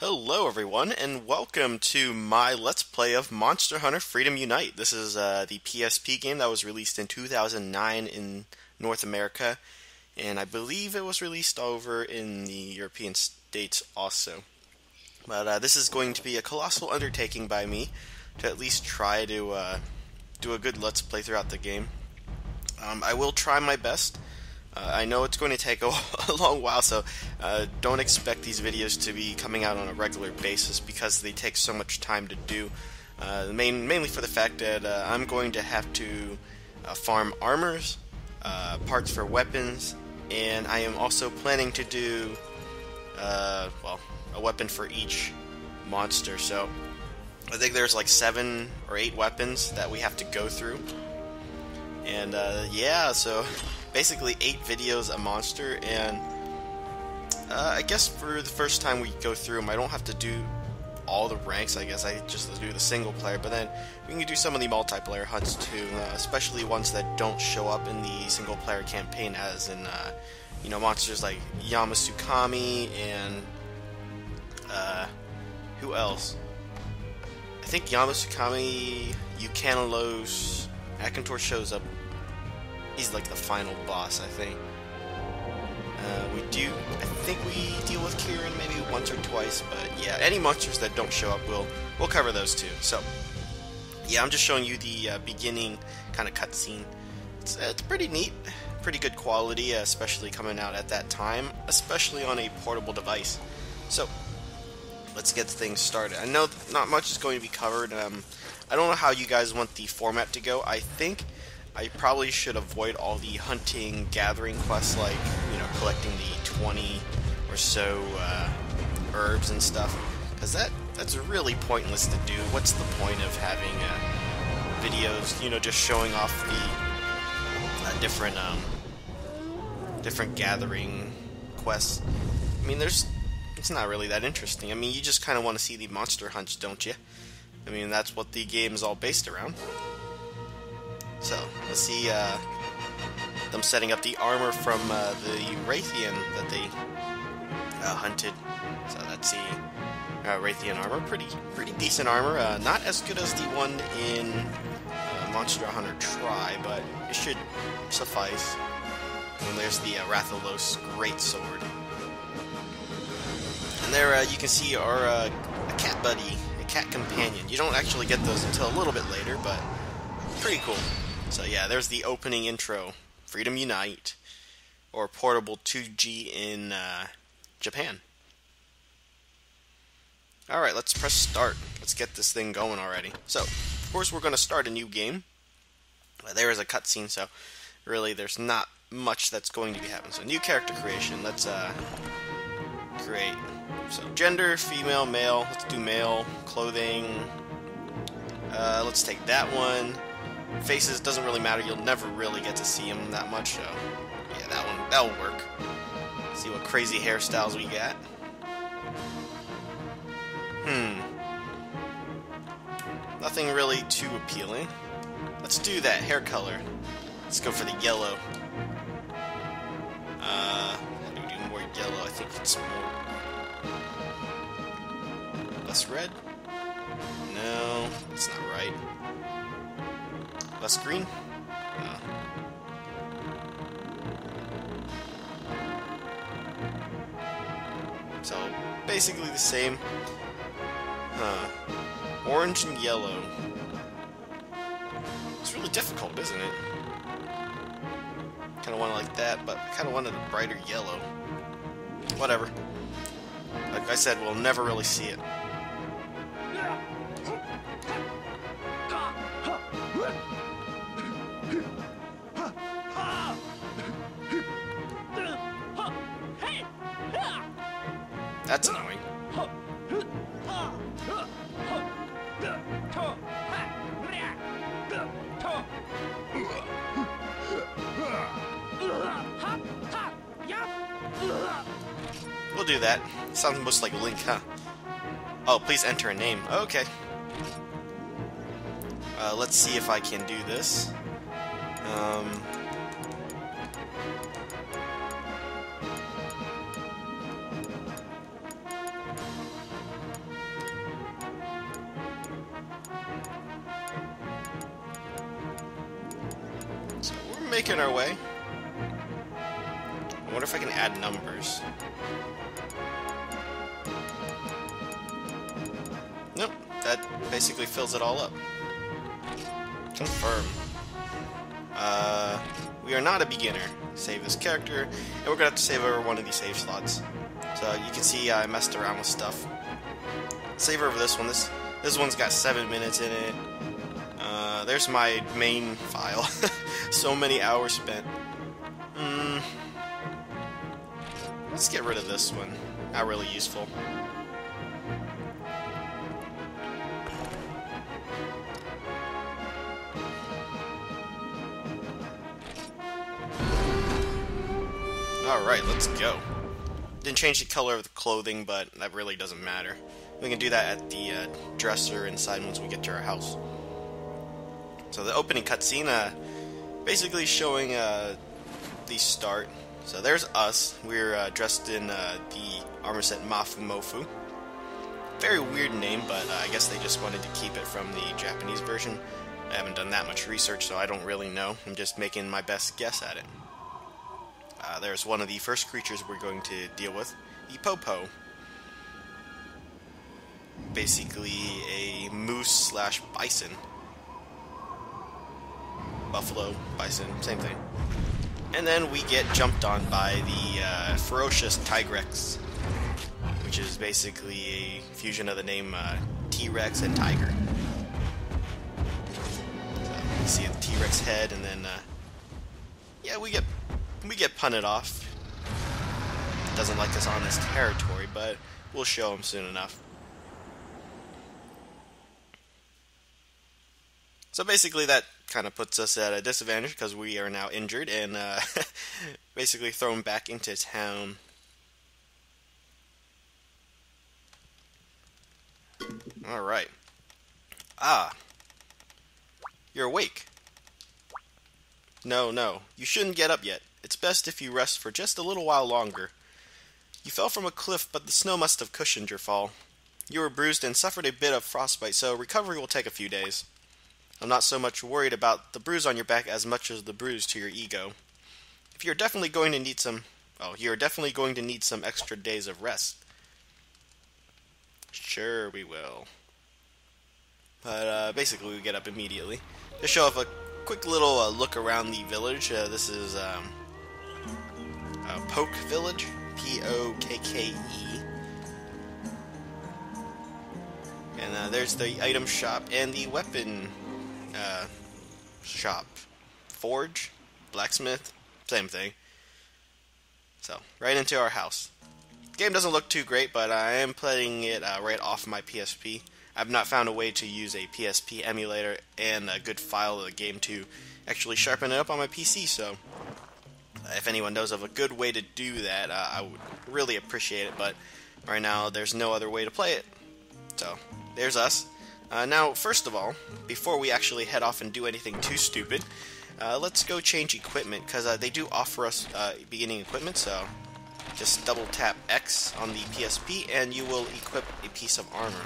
Hello everyone, and welcome to my Let's Play of Monster Hunter Freedom Unite. This is the PSP game that was released in 2009 in North America, and I believe it was released over in the European states also. But this is going to be a colossal undertaking by me to at least try to do a good Let's Play throughout the game. I will try my best. I know it's going to take a long while, so don't expect these videos to be coming out on a regular basis because they take so much time to do. Mainly for the fact that I'm going to have to farm armors, parts for weapons, and I am also planning to do, well, a weapon for each monster. So I think there's like 7 or 8 weapons that we have to go through. And yeah, so basically 8 videos a monster, and I guess for the first time we go through them, I don't have to do all the ranks. I guess I just do the single player, but then we can do some of the multiplayer hunts too, especially ones that don't show up in the single player campaign, as in you know, monsters like Yamasukami and who else? I think Yamasukami, Eucanalos, Akantor shows up. He's like the final boss, I think. I think we deal with Kieran maybe once or twice, but yeah, any monsters that don't show up, we'll cover those too. So, yeah, I'm just showing you the beginning kind of cutscene. It's pretty neat, pretty good quality, especially coming out at that time, especially on a portable device. So, let's get things started. I know not much is going to be covered. I don't know how you guys want the format to go. I think I probably should avoid all the hunting, gathering quests, like, you know, collecting the 20 or so herbs and stuff, because that's really pointless to do. What's the point of having videos, you know, just showing off the different gathering quests? I mean, it's not really that interesting. I mean, you just kind of want to see the monster hunts, don't you? I mean, that's what the game is all based around. So, let's see them setting up the armor from the Rathian that they hunted. So that's the Rathian armor. Pretty decent armor. Not as good as the one in Monster Hunter Tri, but it should suffice. And there's the Rathalos Greatsword. And there you can see our a cat buddy, a cat companion. You don't actually get those until a little bit later, but pretty cool. So yeah, there's the opening intro, Freedom Unite, or Portable 2G in Japan. Alright, let's press start. Let's get this thing going already. So, of course we're going to start a new game. There is a cutscene, so really there's not much that's going to be happening. So, new character creation. Let's create. So, gender, female, male. Let's do male. Clothing. Let's take that one. Faces doesn't really matter. You'll never really get to see him that much, so yeah, that'll work. See what crazy hairstyles we got. Nothing really too appealing. Let's do that hair color. Let's go for the yellow. How do we do more yellow? I think it's more less red. No, that's not right. Less green? No. So, basically the same. Orange and yellow. It's really difficult, isn't it? Kinda want it like that, but I kinda wanted a brighter yellow. Whatever. Like I said, we'll never really see it. That's annoying. do that. Sounds most like Link, huh? Oh, please enter a name. Okay. Let's see if I can do this. So we're making our way. I wonder if I can add numbers. Nope, that basically fills it all up. Confirm. We are not a beginner. Save this character, and we're gonna have to save over one of these save slots. So you can see I messed around with stuff. Save over this one. This one's got 7 minutes in it. There's my main file. So many hours spent. Let's get rid of this one. Not really useful. Alright, let's go. Didn't change the color of the clothing, but that really doesn't matter. We can do that at the dresser inside once we get to our house. So the opening cutscene, basically showing the start. So there's us. We're dressed in the armor set Mafu Mofu. Very weird name, but I guess they just wanted to keep it from the Japanese version. I haven't done that much research, so I don't really know. I'm just making my best guess at it. There's one of the first creatures we're going to deal with, the Popo. Basically a moose/bison. Buffalo, bison, same thing. And then we get jumped on by the ferocious Tigrex, which is basically a fusion of the name T-Rex and tiger. So you see the T-Rex head, and then yeah, we get punted off. Doesn't like us on his territory, but we'll show him soon enough. So basically that kind of puts us at a disadvantage because we are now injured and basically thrown back into town. Alright. Ah. You're awake. No, you shouldn't get up yet. It's best if you rest for just a little while longer. You fell from a cliff, but the snow must have cushioned your fall. You were bruised and suffered a bit of frostbite, so recovery will take a few days. I'm not so much worried about the bruise on your back as much as the bruise to your ego. If you're definitely going to need some... Oh, you're definitely going to need some extra days of rest. Sure, we will. But, basically we get up immediately. To show off a quick little look around the village. This is, Pokke Village. P-O-K-K-E. And, there's the item shop and the weapon shop. Forge, blacksmith, same thing. So, right into our house. Game doesn't look too great, but I am playing it right off my PSP. I've not found a way to use a PSP emulator and a good file of the game to actually sharpen it up on my PC, so if anyone knows of a good way to do that, I would really appreciate it, but right now there's no other way to play it. So, there's us. Now, first of all, before we actually head off and do anything too stupid, let's go change equipment, because they do offer us beginning equipment, so just double tap X on the PSP and you will equip a piece of armor.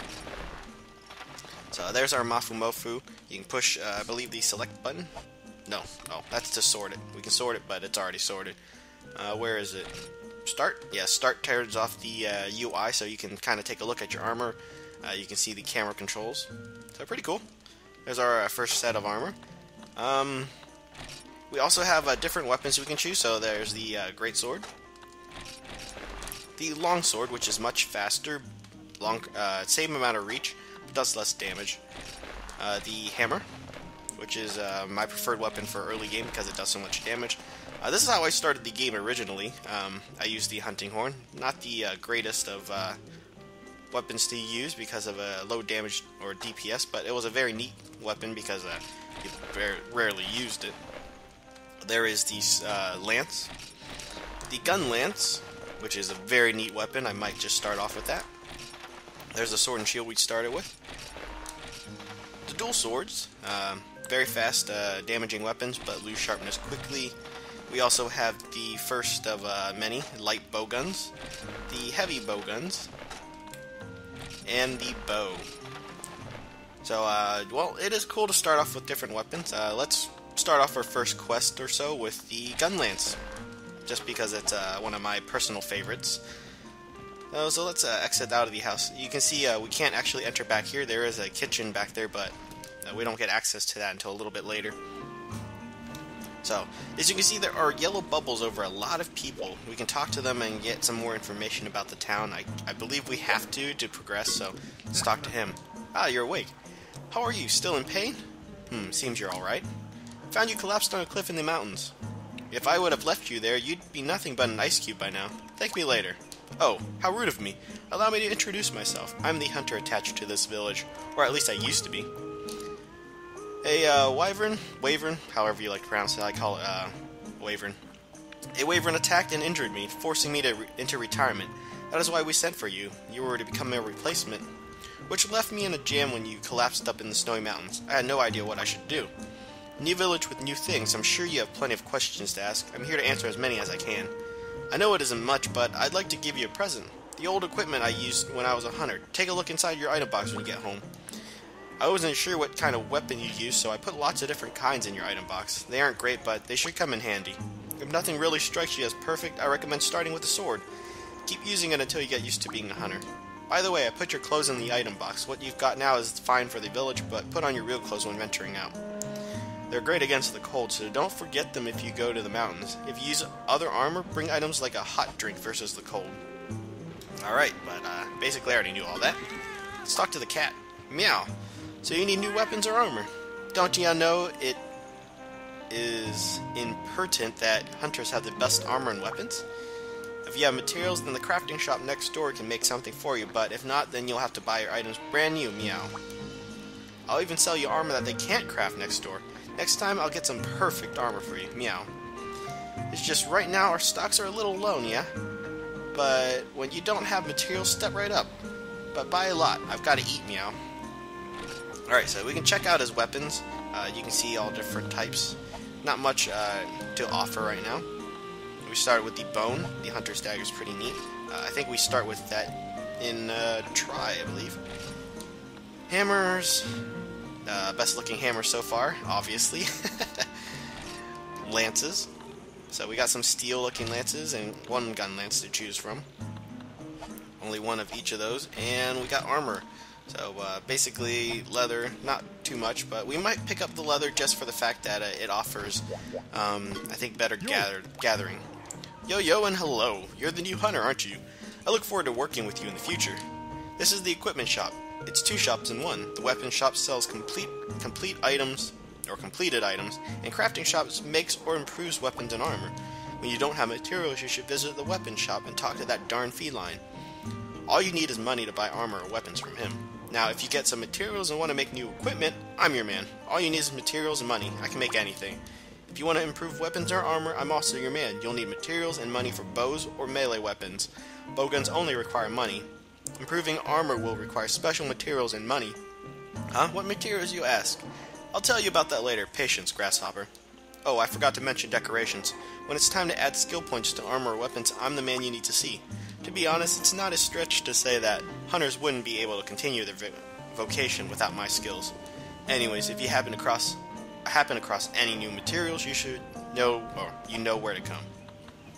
So there's our Mafu Mofu. You can push, I believe, the select button. No, oh, that's to sort it. We can sort it, but it's already sorted. Where is it? Start? Yeah, start turns off the UI, so you can kind of take a look at your armor. You can see the camera controls. So pretty cool. There's our first set of armor. We also have different weapons we can choose. So there's the great sword, the long sword, which is much faster, same amount of reach, but does less damage. The hammer, which is my preferred weapon for early game because it does so much damage. This is how I started the game originally. I used the hunting horn, not the greatest of weapons to use because of low damage or DPS, but it was a very neat weapon because you rarely used it. There is the lance. The gun lance which is a very neat weapon. I might just start off with that. There's the sword and shield we started with. The dual swords, very fast damaging weapons, but lose sharpness quickly. We also have the first of many light bow guns, the heavy bow guns, and the bow. So, well, it is cool to start off with different weapons. Let's start off our first quest or so with the gun lance, just because it's one of my personal favorites. So let's exit out of the house. You can see we can't actually enter back here. There is a kitchen back there, but we don't get access to that until a little bit later. So, as you can see, there are yellow bubbles over a lot of people. We can talk to them and get some more information about the town. I believe we have to progress, so let's talk to him. Ah, you're awake. How are you? Still in pain? Seems you're alright. Found you collapsed on a cliff in the mountains. If I would have left you there, you'd be nothing but an ice cube by now. Thank me later. Oh, how rude of me. Allow me to introduce myself. I'm the hunter attached to this village, or at least I used to be. A wyvern, however you like to pronounce it, I call it wyvern. A wyvern attacked and injured me, forcing me into retirement. That is why we sent for you. You were to become a replacement, which left me in a jam when you collapsed up in the snowy mountains. I had no idea what I should do. New village with new things. I'm sure you have plenty of questions to ask. I'm here to answer as many as I can. I know it isn't much, but I'd like to give you a present. The old equipment I used when I was a hunter. Take a look inside your item box when you get home. I wasn't sure what kind of weapon you used, so I put lots of different kinds in your item box. They aren't great, but they should come in handy. If nothing really strikes you as perfect, I recommend starting with a sword. Keep using it until you get used to being a hunter. By the way, I put your clothes in the item box. What you've got now is fine for the village, but put on your real clothes when venturing out. They're great against the cold, so don't forget them if you go to the mountains. If you use other armor, bring items like a hot drink versus the cold. Alright, but basically I already knew all that. Let's talk to the cat. Meow. So you need new weapons or armor? Don't you know it is impertinent that hunters have the best armor and weapons? If you have materials, then the crafting shop next door can make something for you, but if not, then you'll have to buy your items brand new, meow. I'll even sell you armor that they can't craft next door. Next time, I'll get some perfect armor for you, meow. It's just right now our stocks are a little low, yeah? But when you don't have materials, step right up. But buy a lot, I've got to eat, meow. Alright, so we can check out his weapons. You can see all different types. Not much to offer right now. We started with the bone. The hunter's dagger is pretty neat. I think we start with that in try, I believe. Hammers. Best looking hammer so far, obviously. Lances. So we got some steel looking lances and one gun lance to choose from. Only one of each of those. And we got armor. So basically leather, not too much, but we might pick up the leather just for the fact that it offers, I think, better gathering. Yo, and hello. You're the new hunter, aren't you? I look forward to working with you in the future. This is the equipment shop. It's two shops in one. The weapon shop sells complete items, or completed items, and crafting shops makes or improves weapons and armor. When you don't have materials, you should visit the weapon shop and talk to that darn feline. All you need is money to buy armor or weapons from him. Now, if you get some materials and want to make new equipment, I'm your man. All you need is materials and money. I can make anything. If you want to improve weapons or armor, I'm also your man. You'll need materials and money for bows or melee weapons. Bowguns only require money. Improving armor will require special materials and money. Huh? What materials, you ask? I'll tell you about that later. Patience, Grasshopper. Oh, I forgot to mention decorations. When it's time to add skill points to armor or weapons, I'm the man you need to see. To be honest, it's not a stretch to say that hunters wouldn't be able to continue their vocation without my skills. Anyways, if you happen across any new materials, you should know, or you know where to come.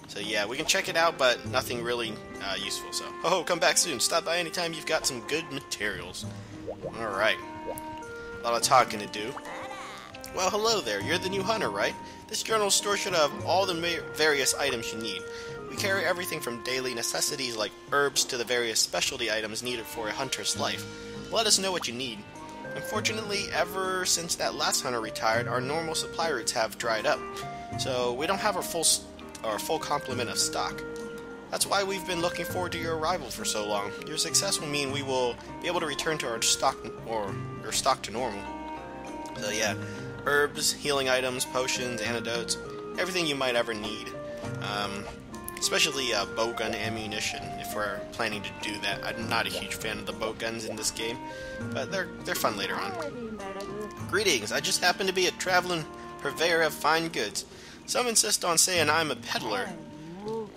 So yeah, we can check it out, but nothing really useful. So, come back soon. Stop by anytime you've got some good materials. Alright. A lot of talking to do. Well, hello there. You're the new hunter, right? This general store should have all the various items you need. We carry everything from daily necessities like herbs to the various specialty items needed for a hunter's life. Let us know what you need. Unfortunately, ever since that last hunter retired, our normal supply routes have dried up, so we don't have our full complement of stock. That's why we've been looking forward to your arrival for so long. Your success will mean we will be able to return to our stock to normal. So yeah, herbs, healing items, potions, antidotes, everything you might ever need. especially bow gun ammunition, if we're planning to do that. I'm not a huge fan of the bow guns in this game, but they're fun later on. Greetings, I just happen to be a traveling purveyor of fine goods. Some insist on saying I'm a peddler.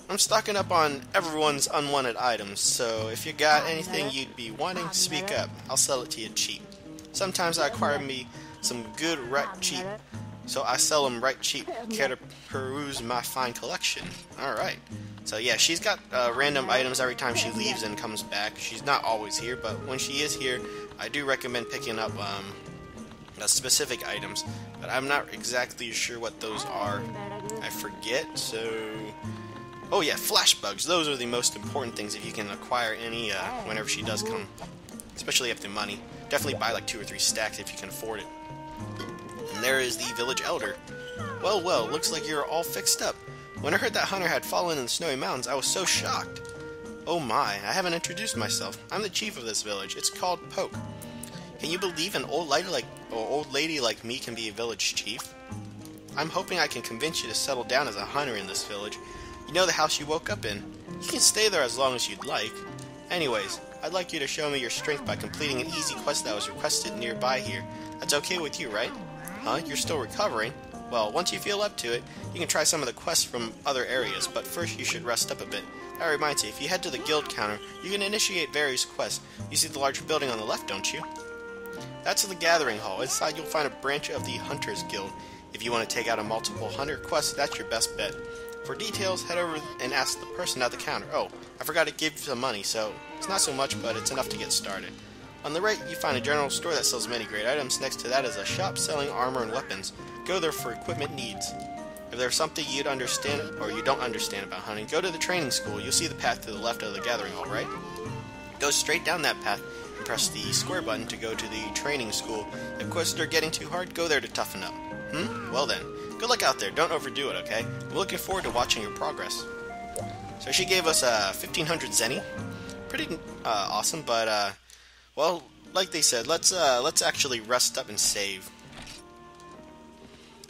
I'm stocking up on everyone's unwanted items, so if you got anything you'd be wanting, speak up. I'll sell it to you cheap. Sometimes I acquire me some good right cheap, so I sell them right cheap. Care to peruse my fine collection? Alright. So yeah, she's got random items every time she leaves and comes back. She's not always here, but when she is here, I do recommend picking up specific items, but I'm not exactly sure what those are. I forget, so... Oh yeah, flash bugs. Those are the most important things if you can acquire any whenever she does come. Especially if the money. Definitely buy like 2 or 3 stacks if you can afford it. And there is the village elder. Well, well, looks like you're all fixed up. When I heard that hunter had fallen in the snowy mountains, I was so shocked. Oh my, I haven't introduced myself. I'm the chief of this village. It's called Pokke. Can you believe an old lady like me can be a village chief? I'm hoping I can convince you to settle down as a hunter in this village. You know the house you woke up in. You can stay there as long as you'd like. Anyways, I'd like you to show me your strength by completing an easy quest that was requested nearby here. That's okay with you, right? Huh? You're still recovering? Well, once you feel up to it, you can try some of the quests from other areas, but first you should rest up a bit. That reminds you, if you head to the guild counter, you can initiate various quests. You see the large building on the left, don't you? That's the Gathering Hall. Inside you'll find a branch of the Hunters Guild. If you want to take out a multiple hunter quest, that's your best bet. For details, head over and ask the person at the counter. Oh, I forgot to give you some money, so it's not so much, but it's enough to get started. On the right, you find a general store that sells many great items. Next to that is a shop selling armor and weapons. Go there for equipment needs. If there's something you'd understand or you don't understand about hunting, go to the training school. You'll see the path to the left of the Gathering Hall, right? Go straight down that path and press the square button to go to the training school. If quests are getting too hard, go there to toughen up. Well then. Good luck out there. Don't overdo it, okay? I'm looking forward to watching your progress. So she gave us 1,500 zenny. Pretty awesome, but well, like they said, let's actually rest up and save.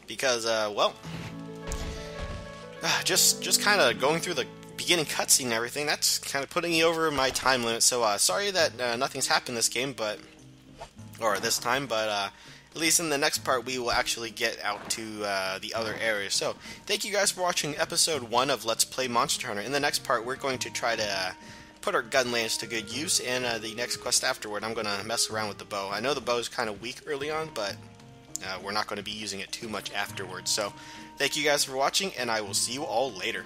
Because well, just kind of going through the beginning cutscene and everything. That's kind of putting me over my time limit. So sorry that nothing's happened this game, or this time, but. At least in the next part, we will actually get out to the other areas. So, thank you guys for watching episode 1 of Let's Play Monster Hunter. In the next part, we're going to try to put our gun lands to good use, and the next quest afterward, I'm going to mess around with the bow. I know the bow is kind of weak early on, but we're not going to be using it too much afterwards. So, thank you guys for watching, and I will see you all later.